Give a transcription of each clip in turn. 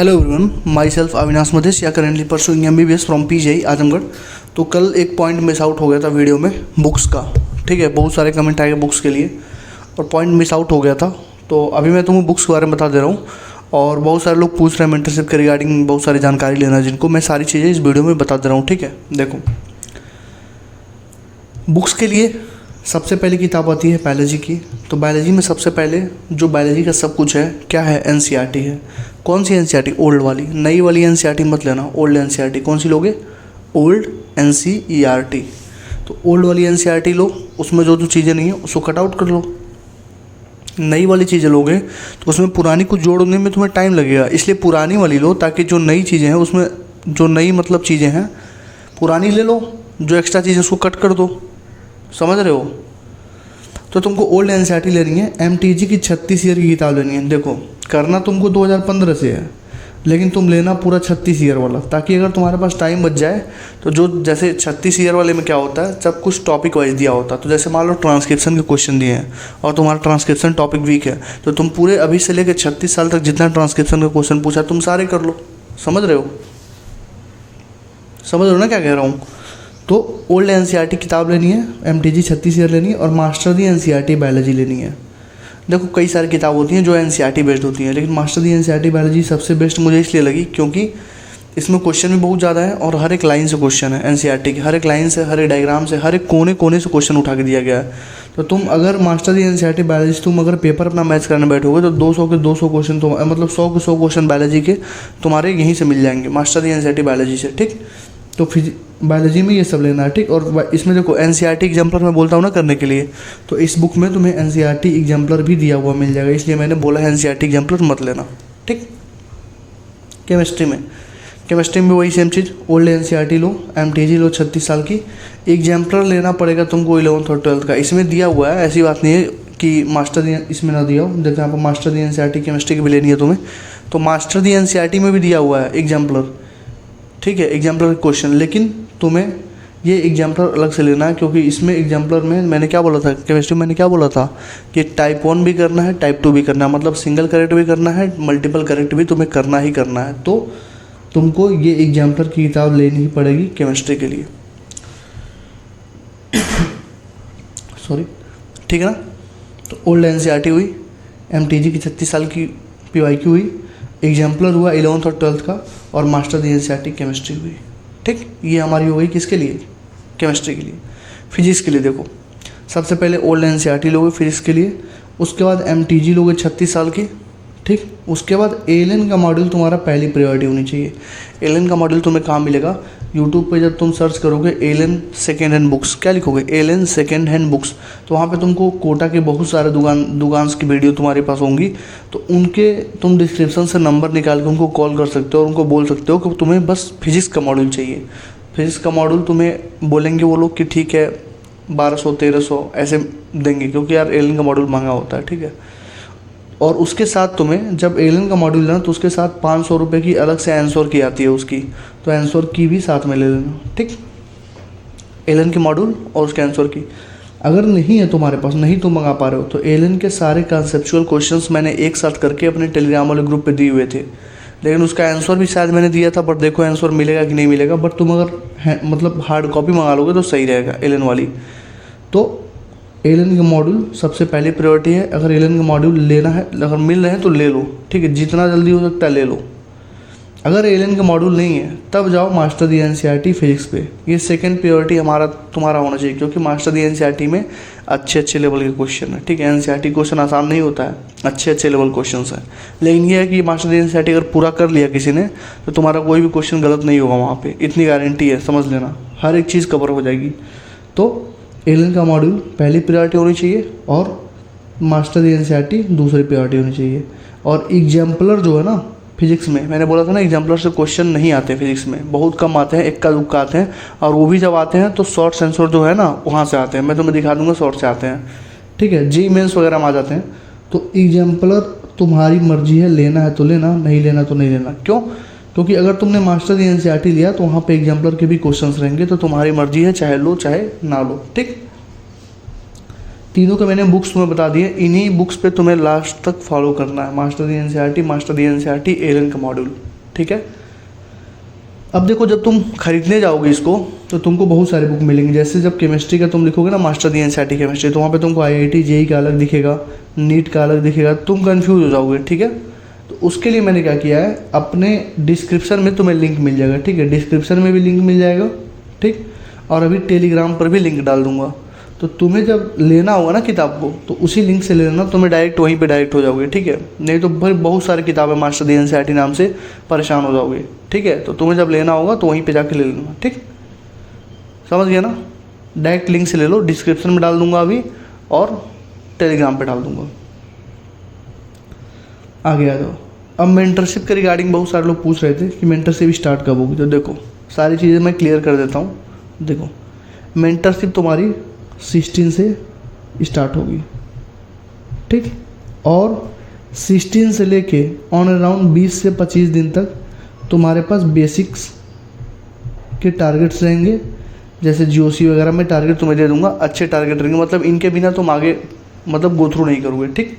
Hello everyone, my self Avinash Madhesh या currently pursuing MBBS from PGI Azamgarh. तो कल एक पॉइंट मिस आउट हो गया था वीडियो में बुक्स का। ठीक है, बहुत सारे कमेंट आए बुक्स के लिए और पॉइंट मिस आउट हो गया था। तो अभी मैं तुम्हें बुक्स के बारे में बता दे रहा हूँ और बहुत सारे लोग पूछ रहे हैं मेंटरशिप के रिगार्डिंग, बहुत सारी जानकारी लेना है जिनको मैं सारी चीज़ें इस वीडियो में बता दे रहा हूँ। ठीक है, देखो बुक्स के लिए सबसे पहली किताब आती है बायोलॉजी की। तो बायोलॉजी में सबसे पहले जो बायोलॉजी का सब कुछ है क्या है, NCERT है। कौन सी NCERT? ओल्ड वाली, नई वाली NCERT मत लेना, ओल्ड NCERT। कौन सी लोगे? Old NCERT। तो ओल्ड वाली NCERT लो, उसमें जो जो चीज़ें नहीं है उसको कट आउट कर लो। नई वाली चीज़ें लोगे तो उसमें पुरानी कुछ जोड़ने में तुम्हें टाइम लगेगा, इसलिए पुरानी वाली लो ताकि जो नई चीज़ें हैं उसमें जो नई मतलब चीज़ें हैं पुरानी ले लो, जो एक्स्ट्रा चीज़ें उसको कट कर दो। समझ रहे हो? तो तुमको ओल्ड NCERT लेनी है। MTG की 36 ईयर की किताब लेनी है। देखो करना तुमको 2015 से है, लेकिन तुम लेना पूरा 36 ईयर वाला, ताकि अगर तुम्हारे पास टाइम बच जाए तो जो जैसे 36 ईयर वाले में क्या होता है, सब कुछ टॉपिक वाइज दिया होता है। तो जैसे मान लो ट्रांसक्रिप्शन के क्वेश्चन दिए हैं और तुम्हारा ट्रांसक्रिप्शन टॉपिक वीक है, तो तुम पूरे अभी से लेकर 36 साल तक जितना ट्रांसक्रिप्शन का क्वेश्चन पूछा तुम सारे कर लो। समझ रहे हो? समझ रहे हो ना क्या कह रहा हूँ? तो ओल्ड NCERT किताब लेनी है, MTG 36 ईयर लेनी है और मास्टर दी NCERT बायोलॉजी लेनी है। देखो कई सारी किताब होती हैं जो NCERT बेस्ड होती हैं, लेकिन मास्टर दी NCERT बायोलॉजी सबसे बेस्ट मुझे इसलिए लगी क्योंकि इसमें क्वेश्चन भी बहुत ज़्यादा है और हर एक लाइन से क्वेश्चन है। NCERT की हर एक लाइन से, हर एक डायग्राम से, हर एक कोने कोने से क्वेश्चन उठा के दिया गया है। तो तुम अगर मास्टर दी NCERT बायोलॉजी तुम अगर पेपर अपना मैच करने बैठोगे तो 200 के 200 क्वेश्चन तुम मतलब 100 के 100 क्वेश्चन बायोलॉजी के तुम्हारे यहीं से मिल जाएंगे मास्टर दी NCERT बायोलॉजी से। ठीक, तो बायोलॉजी में ये सब लेना है। ठीक, और इसमें देखो NCERT एग्जाम्पलर मैं बोलता हूँ ना करने के लिए, तो इस बुक में तुम्हें NCERT एग्जाम्पलर भी दिया हुआ मिल जाएगा, इसलिए मैंने बोला NCERT एग्जाम्पलर मत लेना। ठीक, केमिस्ट्री में वही सेम चीज़, ओल्ड NCERT लो, MTG लो 36 साल की, एग्जाम्पलर लेना पड़ेगा तुमको 11th और 12th का। इसमें दिया हुआ है, ऐसी बात नहीं है कि मास्टर दी इसमें ना दिया हो। देखो यहाँ पर मास्टर दी NCERT केमिस्ट्री की भी लेनी है तुम्हें, तो मास्टर दी NCERT में भी दिया हुआ है एग्जाम्पलर। ठीक है, एग्जाम्पलर क्वेश्चन, लेकिन तुम्हें ये एग्जाम्पलर अलग से लेना है क्योंकि इसमें एग्जाम्पलर में मैंने क्या बोला था, केमिस्ट्री में मैंने क्या बोला था कि टाइप 1 भी करना है, टाइप 2 भी करना है, मतलब सिंगल करेक्ट भी करना है, मल्टीपल करेक्ट भी तुम्हें करना ही करना है। तो तुमको ये एग्जाम्पलर की किताब लेनी ही पड़ेगी केमिस्ट्री के लिए। सॉरी, ठीक है ना? तो ओल्ड NCERT हुई, MTG की 36 साल की PYQ हुई, एग्जाम्पलर हुआ 11th और 12th का, और मास्टर दी NCERT केमिस्ट्री हुई। ठीक, ये हमारी हो गई किसके लिए? केमिस्ट्री के लिए। फिजिक्स के लिए देखो सबसे पहले ओल्ड NCERT लोगे फिजिक्स के लिए, उसके बाद MTG लोगे 36 साल की। ठीक, उसके बाद ALN का मॉड्यूल तुम्हारा पहली प्रायोरिटी होनी चाहिए। ALN का मॉड्यूल तुम्हें कहाँ मिलेगा? यूट्यूब पे जब तुम सर्च करोगे ALN सेकेंड हैंड बुक्स, क्या लिखोगे? ALN सेकेंड हैंड बुक्स, तो वहाँ पे तुमको कोटा के बहुत सारे दुकान की वीडियो तुम्हारे पास होंगी। तो उनके तुम डिस्क्रिप्शन से नंबर निकाल के उनको कॉल कर सकते हो और उनको बोल सकते हो कि तुम्हें बस फिजिक्स का मॉड्यूल चाहिए। फिजिक्स का मॉड्यूल तुम्हें बोलेंगे वो लोग कि ठीक है 1200-1300 ऐसे देंगे, क्योंकि यार ALN का मॉड्यूल महंगा होता है। ठीक है, और उसके साथ तुम्हें जब ALN का मॉड्यूल लेना तो उसके साथ 500 रुपये की अलग से एंसोर की आती है उसकी, तो एंसोर की भी साथ में ले लेना। ठीक, ALN के मॉड्यूल और उसके एंसोर की। अगर नहीं है तुम्हारे पास, नहीं तुम मंगा पा रहे हो, तो ALN के सारे कंसेप्चुअल क्वेश्चंस मैंने एक साथ करके अपने टेलीग्राम वाले ग्रुप पे दिए हुए थे, लेकिन उसका आंसर भी शायद मैंने दिया था, बट देखो आंसर मिलेगा कि नहीं मिलेगा। बट तुम अगर मतलब हार्ड कॉपी मंगा लोगे तो सही रहेगा ALN वाली। तो ALN का मॉड्यूल सबसे पहली प्रायोरिटी है। अगर ALN का मॉड्यूल लेना है, अगर मिल रहे हैं तो ले लो। ठीक है, जितना जल्दी हो सकता है ले लो। अगर ALN का मॉड्यूल नहीं है तब जाओ मास्टर दी NCERT फिजिक्स पे। ये सेकंड प्रायोरिटी तुम्हारा होना चाहिए, क्योंकि मास्टर दी NCERT में अच्छे लेवल के क्वेश्चन है। ठीक है, NCERT क्वेश्चन आसान नहीं होता है, अच्छे लेवल क्वेश्चन है, लेकिन ये है कि मास्टर दी NCERT अगर पूरा कर लिया किसी ने तो तुम्हारा कोई भी क्वेश्चन गलत नहीं होगा वहाँ पर, इतनी गारंटी है, समझ लेना, हर एक चीज़ कवर हो जाएगी। तो ALN का मॉड्यूल पहली प्रायोरिटी होनी चाहिए और मास्टर दी NCERT दूसरी प्रायोरिटी होनी चाहिए। और एग्जाम्पलर जो है ना फिजिक्स में, मैंने बोला था ना एग्जाम्पलर से क्वेश्चन नहीं आते फिजिक्स में, बहुत कम आते हैं, इक्का दुक्का आते हैं, और वो भी जब आते हैं तो शॉर्ट आंसर जो है ना वहाँ से आते हैं। मैं तुम्हें दिखा दूंगा, शॉर्ट से आते हैं। ठीक है, जी मेंस वगैरह में आ जाते हैं। तो एग्जाम्पलर तुम्हारी मर्जी है, लेना है तो लेना, नहीं लेना तो नहीं लेना। क्यों? क्योंकि अगर तुमने मास्टर दी NCERT लिया तो वहाँ पे एग्जाम्पलर के भी क्वेश्चंस रहेंगे, तो तुम्हारी मर्जी है, चाहे लो चाहे ना लो। ठीक, तीनों के मैंने बुक्स तुम्हें बता दिए, इन्हीं बुक्स पे तुम्हें लास्ट तक फॉलो करना है। मास्टर दी NCERT, ALN का मॉड्यूल। ठीक है। अब देखो जब तुम खरीदने जाओगे इसको तो तुमको बहुत सारे बुक मिलेंगे। जैसे जब केमिस्ट्री का तुम लिखोगे ना मास्टर दी एनसीईआरटी केमिस्ट्री, तो वहाँ पे तुमको आईआईटी जेईई का अलग दिखेगा, नीट का अलग दिखेगा, तुम कंफ्यूज हो जाओगे, ठीक है। तो उसके लिए मैंने क्या किया है, अपने डिस्क्रिप्शन में तुम्हें लिंक मिल जाएगा, ठीक है, डिस्क्रिप्शन में भी लिंक मिल जाएगा, ठीक। और अभी टेलीग्राम पर भी लिंक डाल दूंगा। तो तुम्हें जब लेना होगा ना किताब को तो उसी लिंक से ले लेना, तुम्हें डायरेक्ट वहीं पे डायरेक्ट हो जाओगे, ठीक है। नहीं तो भाई बहुत सारी किताबें मास्टर दी एनसीईआरटी नाम से परेशान हो जाओगे, ठीक है। तो तुम्हें जब लेना होगा तो वहीं पे जाके ले लेना, ठीक, समझ गया ना। डायरेक्ट लिंक से ले लो, डिस्क्रिप्शन में डाल दूंगा अभी और टेलीग्राम पे डाल दूंगा। आगे आ जाओ। अब मेंटरशिप के रिगार्डिंग बहुत सारे लोग पूछ रहे थे कि मेंटरशिप स्टार्ट कब होगी। तो देखो सारी चीज़ें मैं क्लियर कर देता हूँ। देखो मेंटरशिप तुम्हारी 16 से स्टार्ट होगी, ठीक। और 16 से लेके ऑन अराउंड 20 से 25 दिन तक तुम्हारे पास बेसिक्स के टारगेट्स रहेंगे। जैसे जीओसी वगैरह में टारगेट तुम्हें दे दूंगा, अच्छे टारगेट रहेंगे, मतलब इनके बिना तुम आगे मतलब गो थ्रू नहीं करोगे, ठीक।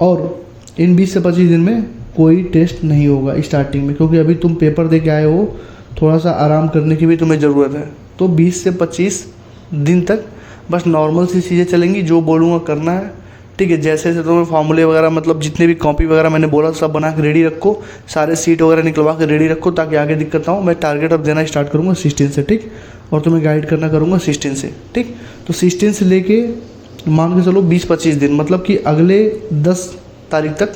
और इन 20 से 25 दिन में कोई टेस्ट नहीं होगा स्टार्टिंग में, क्योंकि अभी तुम पेपर दे के आए हो, थोड़ा सा आराम करने की भी तुम्हें ज़रूरत है। तो 20 से 25 दिन तक बस नॉर्मल सी चीज़ें चलेंगी, जो बोलूँगा करना है, ठीक है। जैसे जैसे तुम्हें फार्मूले वगैरह मतलब जितने भी कॉपी वगैरह मैंने बोला सब बना के रेडी रखो, सारे सीट वगैरह निकलवा के रेडी रखो ताकि आगे दिक्कत ना हो। मैं टारगेट अब देना स्टार्ट करूँगा 16 से, ठीक, और तुम्हें गाइड करना करूँगा 16 से, ठीक। तो 16 से लेके मान के चलो 20-25 दिन, मतलब कि अगले 10 तारीख तक,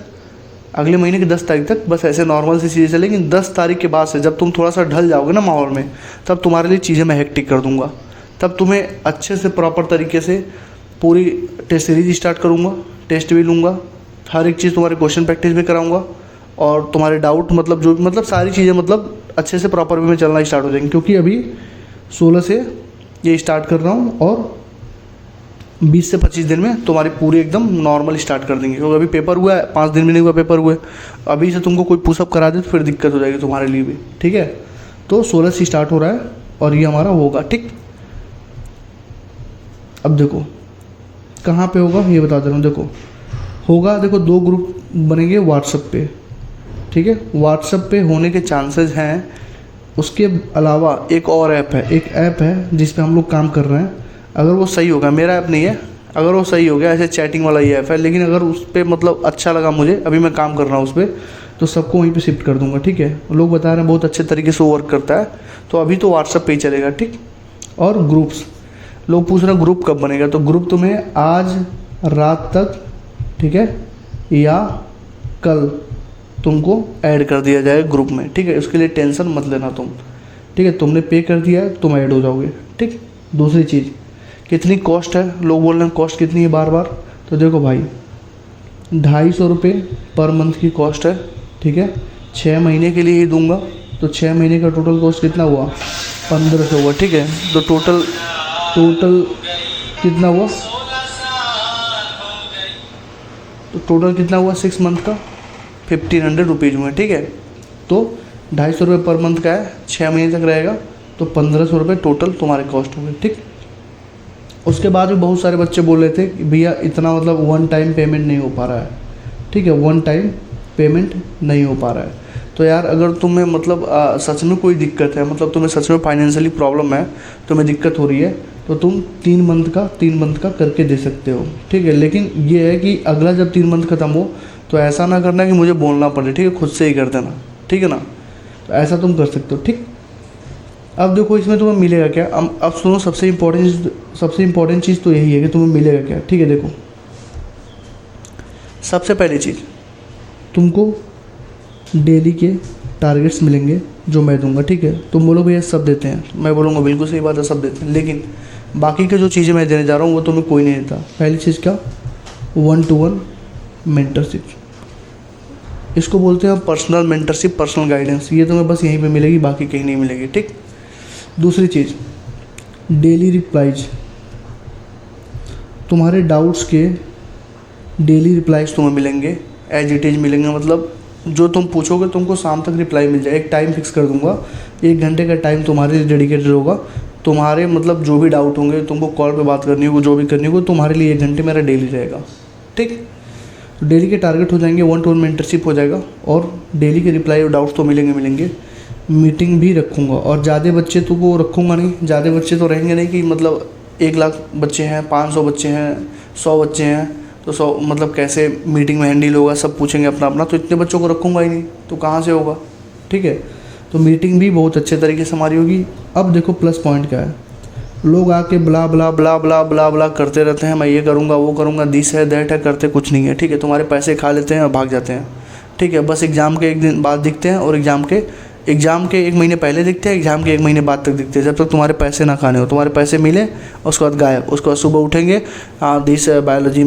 अगले महीने की 10 तारीख तक बस ऐसे नॉर्मल सी चीज़ें चलेंगी। 10 तारीख के बाद से जब तुम थोड़ा सा ढल जाओगे ना माहौल में, तब तुम्हारे लिए चीज़ें मैं हेक्टिक कर दूंगा। तब तुम्हें अच्छे से प्रॉपर तरीके से पूरी टेस्ट सीरीज स्टार्ट करूँगा, टेस्ट भी लूँगा, हर एक चीज़ तुम्हारे क्वेश्चन प्रैक्टिस भी कराऊँगा, और तुम्हारे डाउट मतलब जो मतलब सारी चीज़ें मतलब अच्छे से प्रॉपर वे में चलना स्टार्ट हो जाएंगी। क्योंकि अभी 16 से ये स्टार्ट कर रहा हूँ और 20 से 25 दिन में तुम्हारी पूरी एकदम नॉर्मल स्टार्ट कर देंगे। क्योंकि अभी पेपर हुआ है, 5 दिन भी नहीं हुआ पेपर हुए, अभी से तुमको कोई पुशअप करा दे तो फिर दिक्कत हो जाएगी तुम्हारे लिए भी, ठीक है। तो 16 से स्टार्ट हो रहा है और ये हमारा होगा, ठीक। अब देखो कहाँ पे होगा ये बता दे रहा हूँ। देखो होगा, देखो 2 ग्रुप बनेंगे व्हाट्सएप पे, ठीक है। व्हाट्सएप पे होने के चांसेस हैं। उसके अलावा एक और ऐप है, एक ऐप है जिस पे हम लोग काम कर रहे हैं। अगर वो सही होगा, मेरा ऐप नहीं है, अगर वो सही हो गया, ऐसे चैटिंग वाला ये ऐप है, लेकिन अगर उस पर मतलब अच्छा लगा मुझे, अभी मैं काम कर रहा हूँ उस पर, तो सबको वहीं पे शिफ्ट कर दूंगा, ठीक है। लोग बता रहे हैं बहुत अच्छे तरीके से वो वर्क करता है, तो अभी तो व्हाट्सएप पे ही चलेगा, ठीक। और ग्रुप्स, लोग पूछ रहे हैं ग्रुप कब बनेगा, तो ग्रुप तुम्हें आज रात तक, ठीक है, या कल तुमको ऐड कर दिया जाएगा ग्रुप में, ठीक है। उसके लिए टेंशन मत लेना तुम, ठीक है। तुमने पे कर दिया है, तुम ऐड हो जाओगे, ठीक। दूसरी चीज़, कितनी कॉस्ट है, लोग बोल रहे हैं कॉस्ट कितनी है बार बार, तो देखो भाई 250 रुपये पर मंथ की कॉस्ट है, ठीक है। 6 महीने के लिए ही दूंगा, तो 6 महीने का टोटल कॉस्ट कितना हुआ, 1500 हुआ, ठीक है। तो टोटल कितना हुआ, तो टोटल कितना हुआ 6 मंथ का 1500 रुपीज़ हुए, ठीक है। तो 250 रुपये पर मंथ का है, 6 महीने तक रहेगा, तो 1500 रुपये टोटल तुम्हारे कॉस्ट होंगे, ठीक। उसके बाद भी बहुत सारे बच्चे बोल रहे थे कि भैया इतना मतलब 1 टाइम पेमेंट नहीं हो पा रहा है, ठीक है, 1 टाइम पेमेंट नहीं हो पा रहा है। तो यार अगर तुम्हें मतलब सच में कोई दिक्कत है, मतलब तुम्हें सच में फाइनेंशियली प्रॉब्लम है, तुम्हें दिक्कत हो रही है, तो तुम 3 मंथ का करके दे सकते हो, ठीक है। लेकिन ये है कि अगला जब 3 मंथ खत्म हो तो ऐसा ना करना कि मुझे बोलना पड़े, ठीक है, खुद से ही कर देना, ठीक है ना। तो ऐसा तुम कर सकते हो, ठीक। अब देखो इसमें तुम्हें मिलेगा क्या, अब सुनो, सबसे इम्पोर्टेंट चीज़ तो यही है कि तुम्हें मिलेगा क्या, ठीक है। देखो सबसे पहली चीज़, तुमको डेली के टारगेट्स मिलेंगे जो मैं दूंगा, ठीक है। तुम बोलो भैया सब देते हैं, मैं बोलूँगा बिल्कुल सही बात है, सब देते हैं, लेकिन बाकी के जो चीज़ें मैं देने जा रहा हूँ वो तुम्हें कोई नहीं देता। पहली चीज़ क्या, 1-to-1 मेंटरशिप, इसको बोलते हैं पर्सनल मेंटरशिप, पर्सनल गाइडेंस, ये तुम्हें बस यहीं पे मिलेगी, बाकी कहीं नहीं मिलेगी, ठीक। दूसरी चीज़, डेली रिप्लाइज, तुम्हारे डाउट्स के डेली रिप्लाइज तुम्हें मिलेंगे, एज इट इज़ मिलेंगे, मतलब जो तुम पूछोगे तुमको शाम तक रिप्लाई मिल जाए। एक टाइम फिक्स कर दूंगा, 1 घंटे का टाइम तुम्हारे लिए डेडिकेटेड होगा। तुम्हारे मतलब जो भी डाउट होंगे, तुमको कॉल पे बात करनी होगी, जो भी करनी होगी, तुम्हारे लिए 1 घंटे मेरा डेली रहेगा, ठीक। तो डेली के टारगेट हो जाएंगे 1 to 1 मेंटरशिप हो जाएगा, और डेली के रिप्लाई और डाउट्स तो मिलेंगे। मीटिंग भी रखूँगा, और ज़्यादा बच्चे तो वो रखूँगा नहीं, ज़्यादा बच्चे तो रहेंगे नहीं कि मतलब 1 लाख बच्चे हैं, 500 बच्चे हैं, 100 बच्चे हैं, तो 100 मतलब कैसे मीटिंग में हैंडल होगा, सब पूछेंगे अपना अपना, तो इतने बच्चों को रखूँगा ही नहीं, तो कहाँ से होगा, ठीक है। तो मीटिंग भी बहुत अच्छे तरीके से हमारी होगी। अब देखो प्लस पॉइंट क्या है, लोग आके ब्ला ब्ला ब्ला ब्ला ब्ला ब्ला करते रहते हैं, मैं ये करूँगा वो करूँगा, दिस है दैट है, करते कुछ नहीं है, ठीक है। तुम्हारे पैसे खा लेते हैं और भाग जाते हैं, ठीक है। बस एग्ज़ाम के 1 दिन बाद दिखते हैं, और एग्ज़ाम के 1 महीने पहले दिखते हैं, एग्ज़ाम के 1 महीने बाद तक दिखते हैं, जब तक तुम्हारे पैसे ना खाने हो। तुम्हारे पैसे मिले उसके बाद गायब, उसके बाद सुबह उठेंगे, हाँ दिस बायोलॉजी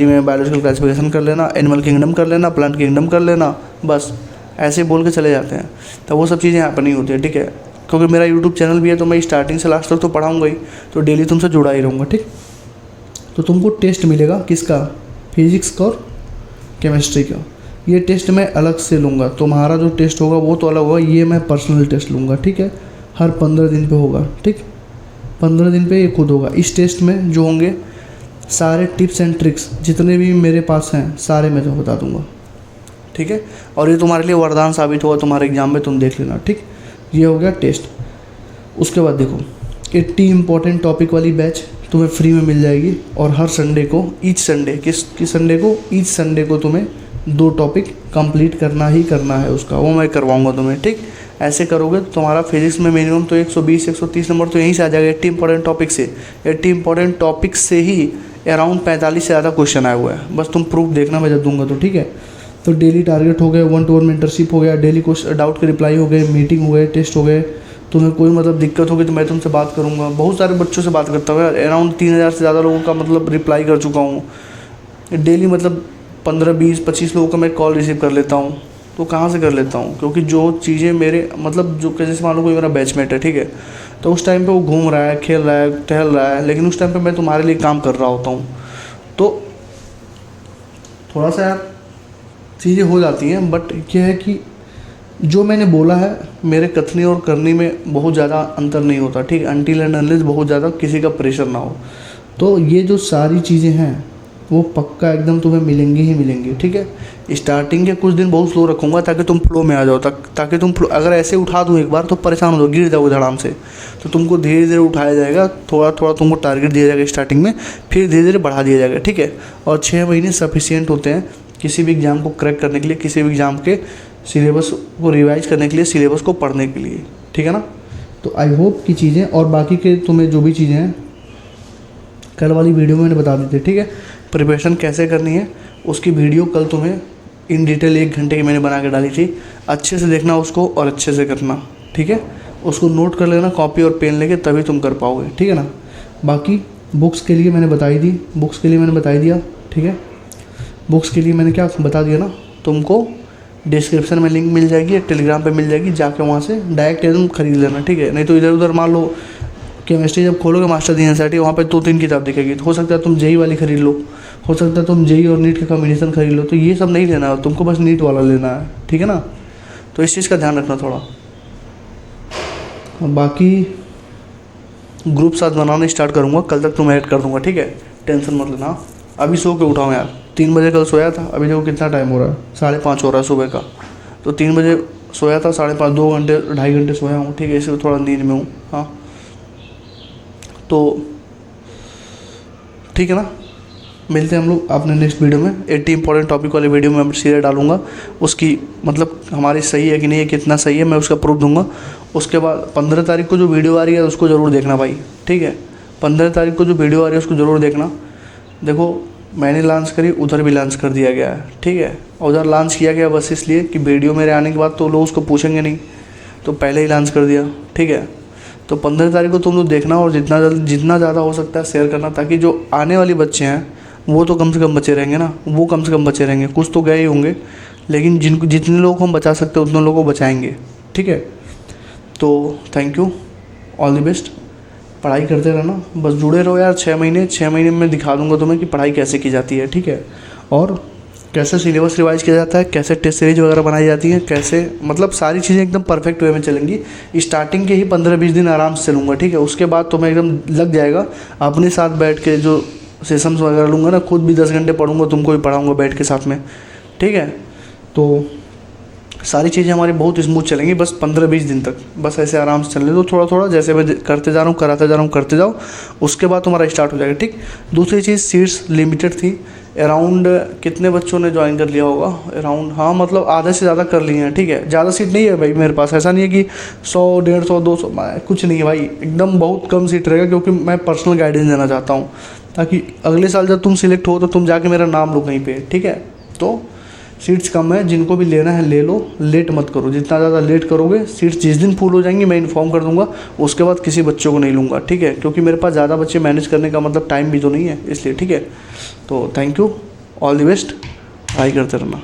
में बायोलॉजिकल क्लासिफिकेशन कर लेना, एनिमल किंगडम कर लेना, प्लांट किंगडम कर लेना, बस ऐसे बोल के चले जाते हैं। तो वो सब चीज़ें यहाँ पर नहीं होती है, ठीक है। क्योंकि मेरा यूट्यूब चैनल भी है, तो मैं स्टार्टिंग से लास्ट तक तो पढ़ाऊँगा ही, तो डेली तुमसे जुड़ा ही रहूँगा, ठीक। तो तुमको टेस्ट मिलेगा किसका, फिजिक्स का और केमिस्ट्री का। ये टेस्ट मैं अलग से लूँगा, तुम्हारा जो टेस्ट होगा वो तो अलग होगा, ये मैं पर्सनल टेस्ट लूँगा, ठीक है। हर 15 दिन पे होगा, ठीक, 15 दिन पे ये खुद होगा। इस टेस्ट में जो होंगे सारे टिप्स एंड ट्रिक्स जितने भी मेरे पास हैं सारे मैं तुम्हें बता दूँगा, ठीक है। और ये तुम्हारे लिए वरदान साबित होगा तुम्हारे एग्ज़ाम में, तुम देख लेना, ठीक। ये हो गया टेस्ट। उसके बाद देखो 80 इंपॉर्टेंट टॉपिक वाली बैच तुम्हें फ्री में मिल जाएगी, और हर संडे को ईच संडे को तुम्हें 2 टॉपिक कंप्लीट करना ही करना है उसका, वो मैं करवाऊंगा तुम्हें, ठीक। ऐसे करोगे तो तुम्हारा फिजिक्स में मिनिमम तो 120-130 नंबर तो यहीं से आ जाएगा, 80 इंपॉर्टेंट टॉपिक से। 80 इंपॉर्टेंट टॉपिक से ही अराउंड 45 से ज़्यादा क्वेश्चन आया हुआ है, बस तुम प्रूफ देखना मैं जब दूंगा तो, ठीक है। तो डेली टारगेट हो गए, 1 to 1 मेंटरशिप हो गया, डेली कुछ डाउट के रिप्लाई हो गए, मीटिंग हो गए, टेस्ट हो गए। तुम्हें कोई मतलब दिक्कत होगी तो मैं तुमसे बात करूँगा, बहुत सारे बच्चों से बात करता हूँ यार, अराउंड 3000 से ज़्यादा लोगों का मतलब रिप्लाई कर चुका हूँ डेली, मतलब 15-20-25 लोगों का मैं कॉल रिसीव कर लेता हूँ। तो कहाँ से कर लेता हूँ, क्योंकि जो चीज़ें मेरे मतलब जो जैसे मान लो कोई मेरा बैचमेट है, ठीक है, तो उस टाइम पे वो घूम रहा है, खेल रहा है, टहल रहा है, लेकिन उस टाइम पे मैं तुम्हारे लिए काम कर रहा होता हूँ, तो थोड़ा सा यार चीज़ें हो जाती हैं। बट ये है कि जो मैंने बोला है मेरे कथनी और करनी में बहुत ज़्यादा अंतर नहीं होता, ठीक है, अनटिल एंड अनलेस बहुत ज़्यादा किसी का प्रेशर ना हो। तो ये जो सारी चीज़ें हैं वो पक्का एकदम तुम्हें मिलेंगी ही मिलेंगी, ठीक है। स्टार्टिंग के कुछ दिन बहुत स्लो रखूँगा ताकि तुम फ्लो में आ जाओ, ताकि तुम फ्लो, अगर ऐसे उठा दूँ एक बार तो परेशान हो जाओ, गिर जाओगे धड़ाम से, तो तुमको धीरे धीरे उठाया जाएगा, थोड़ा थोड़ा तुमको टारगेट दिया जाएगा स्टार्टिंग में, फिर धीरे धीरे बढ़ा दिया जाएगा, ठीक है। और 6 महीने सफिशिएंट होते हैं किसी भी एग्ज़ाम को क्रैक करने के लिए, किसी भी एग्ज़ाम के सिलेबस को रिवाइज करने के लिए, सिलेबस को पढ़ने के लिए, ठीक है ना। तो आई होप की चीज़ें और बाकी के तुम्हें जो भी चीज़ें हैं कल वाली वीडियो में मैंने बता दी थी, ठीक है। प्रिपरेशन कैसे करनी है उसकी वीडियो कल तुम्हें इन डिटेल 1 घंटे की मैंने बना के डाली थी, अच्छे से देखना उसको और अच्छे से करना, ठीक है। उसको नोट कर लेना कॉपी और पेन लेके, तभी तुम कर पाओगे, ठीक है ना। बाकी बुक्स के लिए मैंने बता दिया, ठीक है। बुक्स के लिए मैंने क्या बता दिया ना, तुमको डिस्क्रिप्शन में लिंक मिल जाएगी, टेलीग्राम पे मिल जाएगी, जाके वहाँ से डायरेक्ट एकदम खरीद लेना, ठीक है। नहीं तो इधर उधर मान लो केमिस्ट्री जब खोलोगे मास्टर दी एनसीईआरटी, वहाँ पे 2-3 किताब दिखेगी, तो हो सकता है तुम जेई वाली खरीद लो, हो सकता है तुम जेई और नीट का कॉम्बिनेशन खरीद लो, तो ये सब नहीं लेना है तुमको, बस नीट वाला लेना है, ठीक है ना। तो इस चीज़ का ध्यान रखना थोड़ा। बाकी ग्रुप साथ बनाना स्टार्ट करूँगा, कल तक तुम्हें ऐड कर दूँगा, ठीक है, टेंशन मत लेना। अभी सो के उठाऊँ यार, 3 बजे कल सोया था, अभी देखो कितना टाइम हो रहा है, 5:30 हो रहा है सुबह का, तो 3 बजे सोया था, 5:30 2 घंटे 2.5 घंटे सोया हूँ, ठीक है, इसलिए थोड़ा नींद में हूँ, हाँ। तो ठीक है ना, मिलते हैं हम लोग अपने नेक्स्ट वीडियो में। 80 इंपॉर्टेंट टॉपिक वाली वीडियो में मैं सीरियल डालूंगा, उसकी मतलब हमारी सही है कि नहीं है, कितना सही है, मैं उसका प्रूफ दूंगा। उसके बाद 15 तारीख को जो वीडियो आ रही है उसको ज़रूर देखना भाई, ठीक है। 15 तारीख को जो वीडियो आ रही है उसको ज़रूर देखना। देखो मैंने लॉन्च करी, उधर भी लॉन्च कर दिया गया है, ठीक है। और उधर लॉन्च किया गया बस इसलिए कि वीडियो मेरे आने के बाद तो लोग उसको पूछेंगे नहीं, तो पहले ही लॉन्च कर दिया, ठीक है। तो 15 तारीख को तुम लोग देखना, और जितना ज़्यादा हो सकता है शेयर करना, ताकि जो आने वाले बच्चे हैं वो तो कम से कम बचे रहेंगे ना, वो कम से कम बचे रहेंगे, कुछ तो गए ही होंगे, लेकिन जितने लोग हम बचा सकते हैं उतने लोगों को बचाएंगे, ठीक है। तो thank you, all the best, पढ़ाई करते रहना, बस जुड़े रहो यार। 6 महीने में दिखा दूंगा तुम्हें कि पढ़ाई कैसे की जाती है, ठीक है, और कैसे सिलेबस रिवाइज किया जाता है, कैसे टेस्ट सीरीज वगैरह बनाई जाती है, कैसे मतलब सारी चीज़ें एकदम परफेक्ट वे में चलेंगी। स्टार्टिंग के ही 15-20 दिन आराम से चलूँगा, ठीक है। उसके बाद तो मैं एकदम लग जाएगा, अपने साथ बैठ के जो सेशंस वगैरह लूँगा ना, खुद भी 10 घंटे पढ़ूंगा, तुमको भी पढ़ाऊँगा बैठ के साथ में, ठीक है। तो सारी चीज़ें हमारी बहुत स्मूथ चलेंगी, बस 15-20 दिन तक बस ऐसे आराम से चलने दो, थोड़ा थोड़ा जैसे मैं करते जा रहा हूँ, कराते जा रहा हूँ, करते जाओ, उसके बाद तुम्हारा स्टार्ट हो जाएगा, ठीक। दूसरी चीज़, सीट्स लिमिटेड थी। अराउंड कितने बच्चों ने ज्वाइन कर लिया होगा, अराउंड, हाँ मतलब आधे से ज़्यादा कर लिए हैं, ठीक है। ज़्यादा सीट नहीं है भाई मेरे पास, ऐसा नहीं है कि 100, 150, 200, कुछ नहीं है भाई, एकदम बहुत कम सीट रहेगा, क्योंकि मैं पर्सनल गाइडेंस देना चाहता हूँ, ताकि अगले साल जब तुम सिलेक्ट हो तो तुम जाके मेरा नाम लो कहीं पे, ठीक है। तो सीट्स कम है, जिनको भी लेना है ले लो, लेट मत करो, जितना ज़्यादा लेट करोगे सीट्स जिस दिन फुल हो जाएंगी मैं इन्फॉर्म कर दूंगा, उसके बाद किसी बच्चों को नहीं लूँगा, ठीक है, क्योंकि मेरे पास ज़्यादा बच्चे मैनेज करने का मतलब टाइम भी तो नहीं है, इसलिए, ठीक है। तो thank you, all the best, try करते रहना।